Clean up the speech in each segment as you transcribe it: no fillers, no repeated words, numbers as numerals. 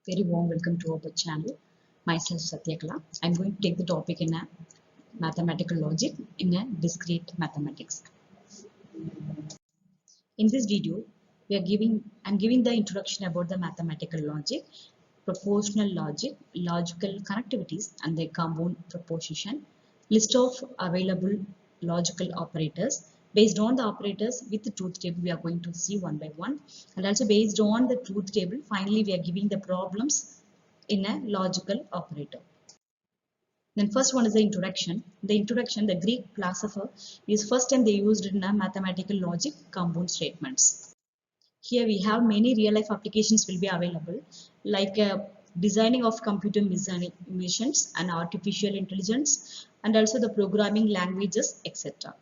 Very warm welcome to our channel. Myself Satyakala. I'm going to take the topic in a mathematical logic in a discrete mathematics. In this video, I'm giving the introduction about the mathematical logic, proportional logic, logical connectivities, and their compound proposition, list of available logical operators. Based on the operators with the truth table, we are going to see one by one, and also based on the truth table, finally we are giving the problems in a logical operator. Then first one is the introduction. The Greek philosopher is first time they used in a mathematical logic compound statements. Here we have many real life applications will be available, like designing of computer missions and artificial intelligence, and also the programming languages, etc.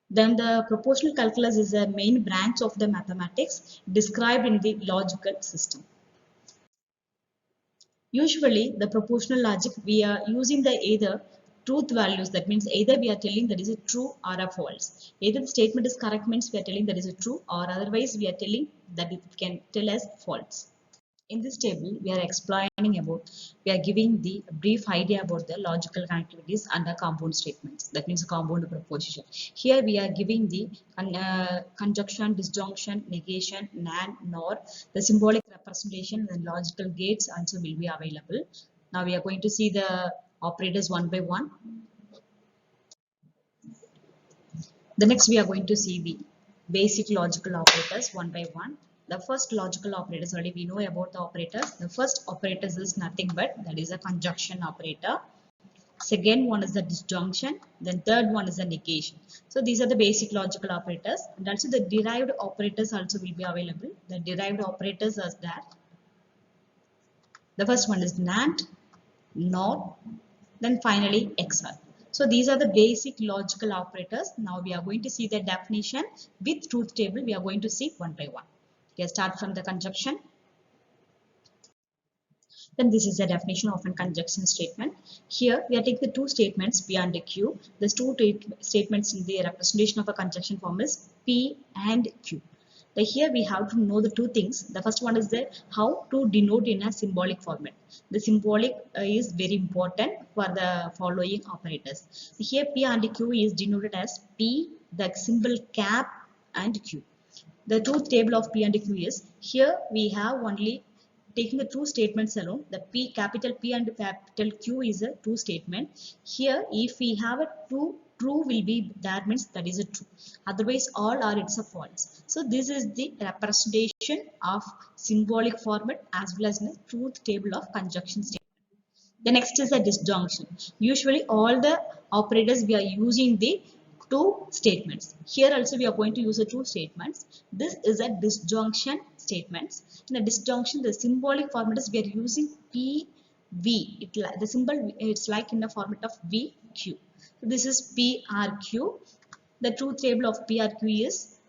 Then the proportional calculus is a main branch of the mathematics described in the logical system. Usually the proportional logic, we are using the either truth values, that means either we are telling that is a true or a false. Either the statement is correct means we are telling that is a true, or otherwise we are telling that it can tell us false. In this table, we are giving the brief idea about the logical connectivities under compound statements. That means compound proposition. Here we are giving the conjunction, disjunction, negation, NAND, NOR, the symbolic representation and logical gates also will be available. Now we are going to see the operators one by one. The next we are going to see the basic logical operators one by one. The first logical operators, already we know about the operators. The first operators is nothing but that is a conjunction operator. Second one is the disjunction. Then third one is the negation. So these are the basic logical operators, and also the derived operators also will be available. The derived operators are that. The first one is NAND, NOR, then finally XOR. So these are the basic logical operators. Now we are going to see the definition with truth table. We are going to see one by one. Okay, start from the conjunction. Then this is the definition of a conjunction statement. Here we are taking the two statements P and Q. The two statements in the representation of a conjunction form is P and Q. Here we have to know the two things. The first one is the how to denote in a symbolic format. The symbolic is very important for the following operators. Here P and Q is denoted as P, the symbol cap, and Q. The truth table of P and Q is here we have only taking the two statements alone. The P, capital P and capital Q is a true statement. Here if we have a true will be, that means that is a true, otherwise all are it's a false. So this is the representation of symbolic format as well as the truth table of conjunction statement. The next is the disjunction. Usually all the operators we are using the two statements. Here also we are going to use the two statements. This is a disjunction statements. In a disjunction, the symbolic format is we are using P, V. The symbol it's like in the format of V, Q. So this is P, R, Q. The truth table of P, R, Q is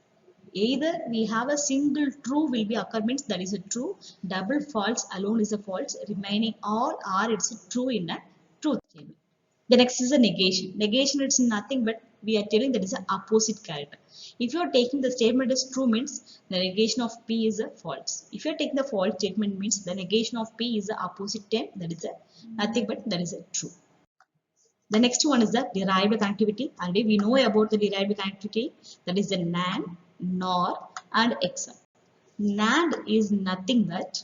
either we have a single true will be occur means that is a true, double false alone is a false, remaining all are it's a true in a truth table. The next is a negation. Negation it's nothing but we are telling that is an opposite character. If you are taking the statement as true means the negation of P is a false. If you are taking the false statement means the negation of P is the opposite term, that is a nothing but that is a true. The next one is the derived connectivity. Already we know about the derived connectivity, that is the NAND, NOR and XOR. NAND is nothing but,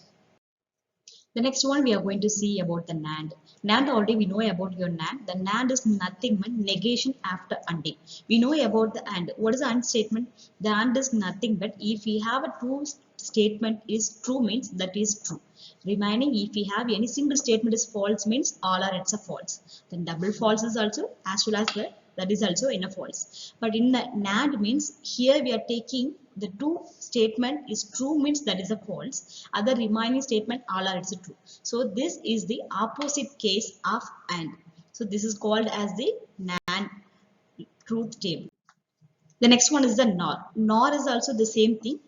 the next one we are going to see about the NAND. NAND already we know about your NAND. The NAND is nothing but negation after ANDing. We know about the AND. What is the AND statement? The AND is nothing but if we have a true statement is true means that is true. Remaining if we have any single statement is false means all are it's a false. Then double false is also as well as that is also in a false. But in the NAND means here we are taking the two statement is true means that is a false. Other remaining statement all are it's a true. So this is the opposite case of AND. So this is called as the NAND truth table. The next one is the NOR. NOR is also the same thing.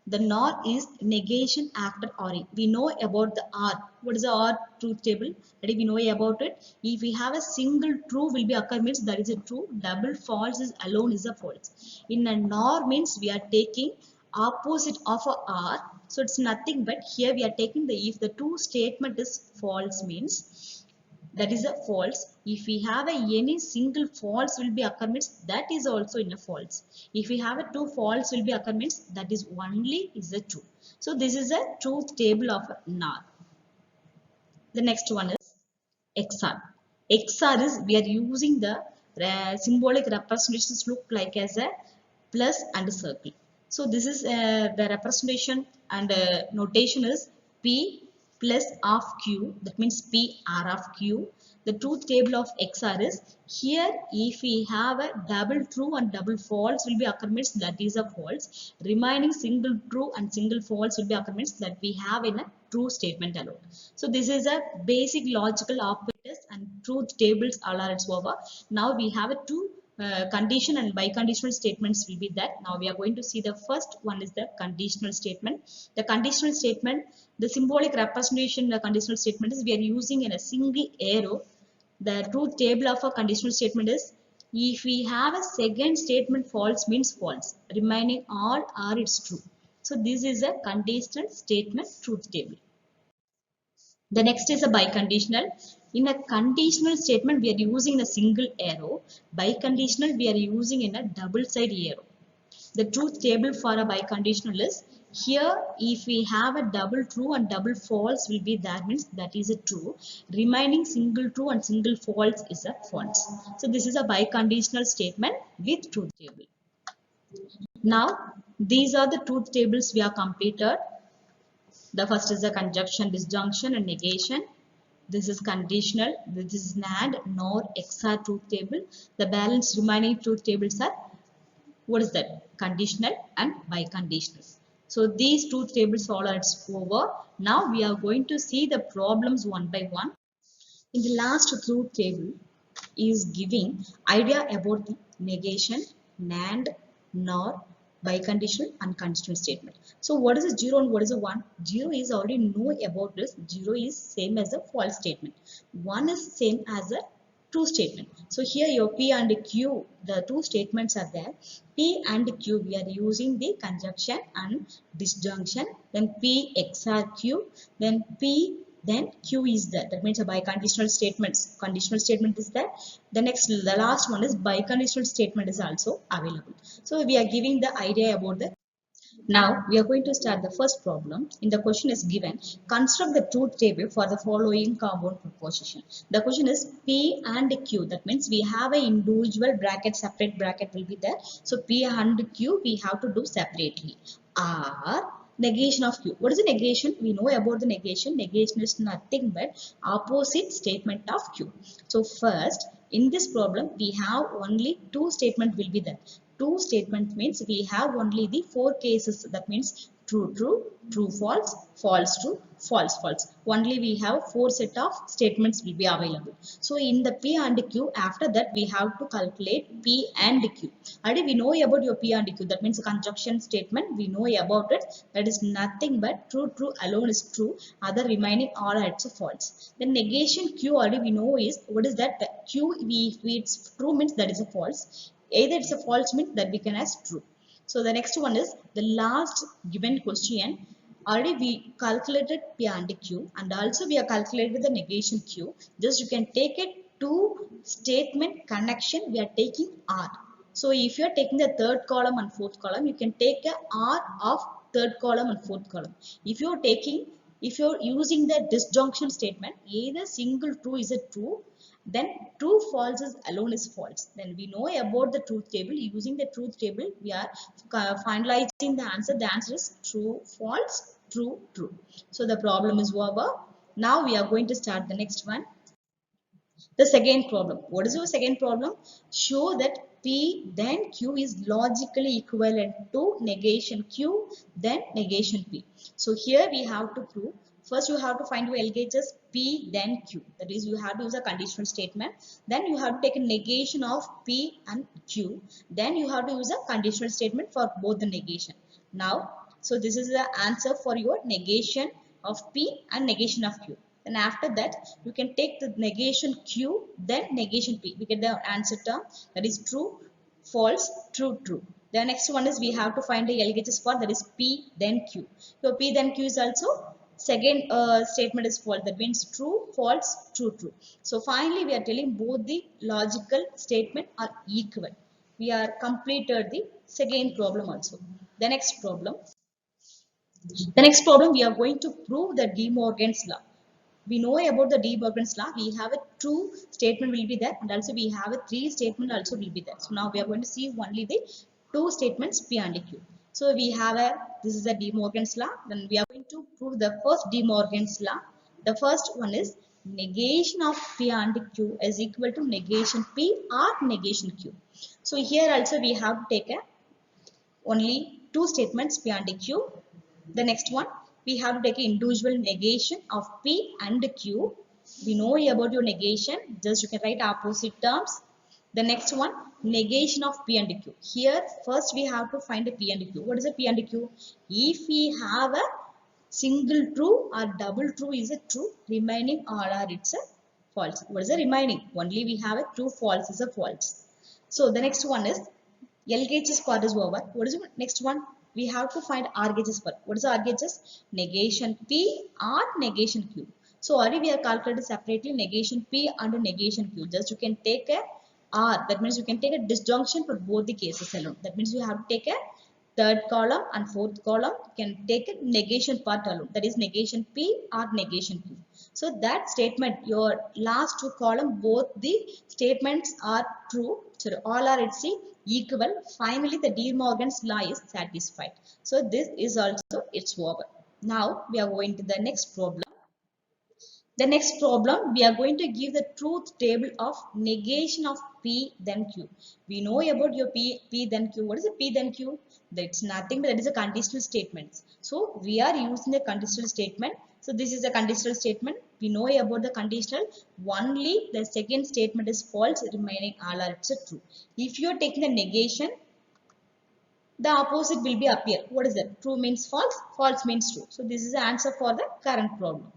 The NOR is negation after ORing. We know about the R. What is the R truth table? That we know about it. If we have a single true will be occur means that is a true. Double false is alone is a false. In a NOR means we are taking opposite of a R. So it's nothing but here we are taking the if the two statement is false means that is a false. If we have a any single false will be occur means that is also in a false. If we have a two false will be occur means that is only is a true. So this is a truth table of NOR. The next one is XOR. XOR is we are using the symbolic representations look like as a plus and a circle. So this is the representation and notation is P plus of Q. That means P R of Q. The truth table of XOR is here if we have a double true and double false will be occur means that is a false. Remaining single true and single false will be occur means that we have in a true statement alone. So this is a basic logical operators and truth tables all are its over. Now we have a two condition and biconditional statements will be that. Now we are going to see the first one is the conditional statement. The conditional statement, the symbolic representation the conditional statement is we are using in a single arrow. The truth table of a conditional statement is if we have a second statement false means false, remaining all are it's true. So this is a conditional statement truth table. The next is a biconditional. In a conditional statement, we are using a single arrow. Biconditional, we are using in a double side arrow. The truth table for a biconditional is here if we have a double true and double false will be that means that is a true. Remaining single true and single false is a false. So this is a biconditional statement with truth table. Now these are the truth tables we are completed. The first is a conjunction, disjunction and negation. This is conditional. This is NAND, NOR, XOR truth table. The balance remaining truth tables are what is that? Conditional and biconditional. So these truth tables all are over. Now we are going to see the problems one by one. In the last truth table is giving idea about the negation, NAND, NOR, biconditional and conditional statement. So what is a 0 and what is a 1? 0 is already know about this. 0 is same as a false statement. 1 is same as a true statement. So here your P and Q, the two statements are there. P and Q, we are using the conjunction and disjunction. Then P XOR Q, then P, then Q is there. That means a biconditional statements. Conditional statement is there. The last one is biconditional statement is also available. So we are giving the idea about the. Now we are going to start the first problem. In the question is given, construct the truth table for the following compound proposition. The question is P and Q. That means we have a individual bracket, separate bracket will be there. So P and Q we have to do separately. R negation of Q. What is the negation? We know about the negation. Negation is nothing but opposite statement of Q. So first in this problem we have only two statements will be there. Two statements means we have only the four cases. That means true, true, true, false, false, true, false, false. Only we have four set of statements will be available. So in the P and Q, after that we have to calculate P and Q. Already we know about your P and Q. That means a conjunction statement. We know about it. That is nothing but true, true alone is true. Other remaining all are false. The negation Q already we know is what is that? Q if it's true means that is a false. Either it's a false means that we can as true. So the next one is the last given question. Already we calculated P and Q and also we are calculated the negation Q. Just you can take it to statement connection. We are taking R. So if you are taking the third column and fourth column, you can take a R of third column and fourth column. If you are using the disjunction statement, either single true is a true, then true false is alone is false. Then we know about the truth table. Using the truth table we are finalizing the answer. The answer is true, false, true, true. So the problem is over. Now we are going to start the next one. The second problem. What is your second problem? Show that P then Q is logically equivalent to negation Q then negation P. So here we have to prove. First you have to find your LHS P then Q. That is you have to use a conditional statement. Then you have to take a negation of P and Q. Then you have to use a conditional statement for both the negation. Now, so this is the answer for your negation of P and negation of Q. Then after that you can take the negation Q then negation P. We get the answer term that is true, false, true, true. The next one is we have to find the LHS part, that is P then Q. So P then Q is also second statement is false. That means true, false, true, true. So finally we are telling both the logical statement are equal. We are completed the second problem also. The next problem. The next problem we are going to prove the De Morgan's law. We know about the De Morgan's law. We have a true statement will be there, and also we have a three statement also will be there. So now we are going to see only the two statements P and Q. So we have a, this is the De Morgan's law. Then we are going to prove the first De Morgan's law. The first one is negation of P and Q is equal to negation P or negation Q. So here also we have to take a only two statements P and Q. The next one, we have to take an individual negation of P and Q. We know about your negation, just you can write opposite terms. The next one, negation of P and Q. Here, first we have to find a P and Q. What is a P and Q? If we have a single true or double true is a true, remaining all are it's a false. What is the remaining? Only we have a true, false is a false. So the next one is LHS part is over. What is the next one? We have to find RHS part. What is the RHS? Negation P or negation Q. So already we are calculated separately negation P and negation Q. Just you can take a R. That means you can take a disjunction for both the cases alone. That means you have to take a third column and fourth column. You can take a negation part alone. That is negation P or negation Q. So that statement, your last two column, both the statements are true. So all are it's equal. Finally, the De Morgan's law is satisfied. So this is also it's over. Now we are going to the next problem. The next problem, we are going to give the truth table of negation of P then Q. We know about your P then Q. What is a P then Q? That's nothing but that is a conditional statement. So we are using the conditional statement. So this is a conditional statement. We know about the conditional. Only the second statement is false, remaining all are true. If you are taking the negation, the opposite will be appear. What is that? True means false, false means true. So this is the answer for the current problem.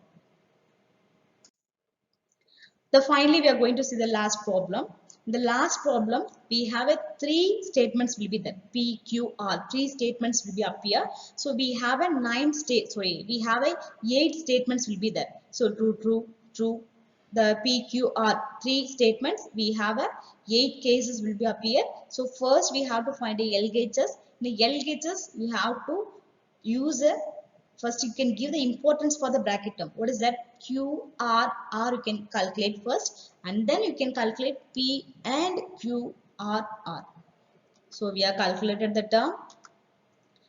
So finally, we are going to see the last problem. In the last problem, we have a three statements will be there. P, Q, R. Three statements will be appear. So we have a we have a 8 statements will be there. So true, true, true. The P, Q, R. Three statements. We have a 8 cases will be appear. So first we have to find a LHS. In the LHS, we have to use a first you can give the importance for the bracket term. What is that? Q, R, R you can calculate first and then you can calculate P and Q, R, R. So we are calculated the term.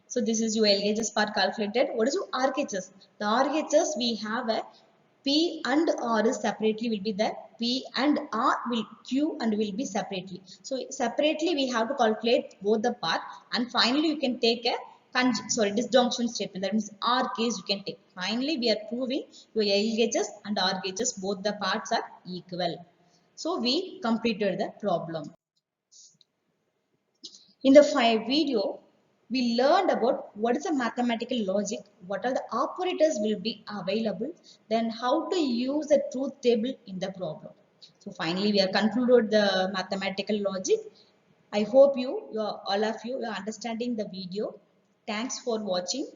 So this is your LHS part calculated. What is your RHS? The RHS we have a P and R is separately will be there. P and R will Q and will be separately. So separately we have to calculate both the part and finally you can take a disjunction statement. That means R case you can take. Finally we are proving your LHS and RHS both the parts are equal. So we completed the problem. In the video, we learned about what is the mathematical logic, what are the operators will be available, then how to use the truth table in the problem. So finally, we have concluded the mathematical logic. I hope all of you are understanding the video. Thanks for watching.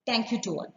Thank you to all.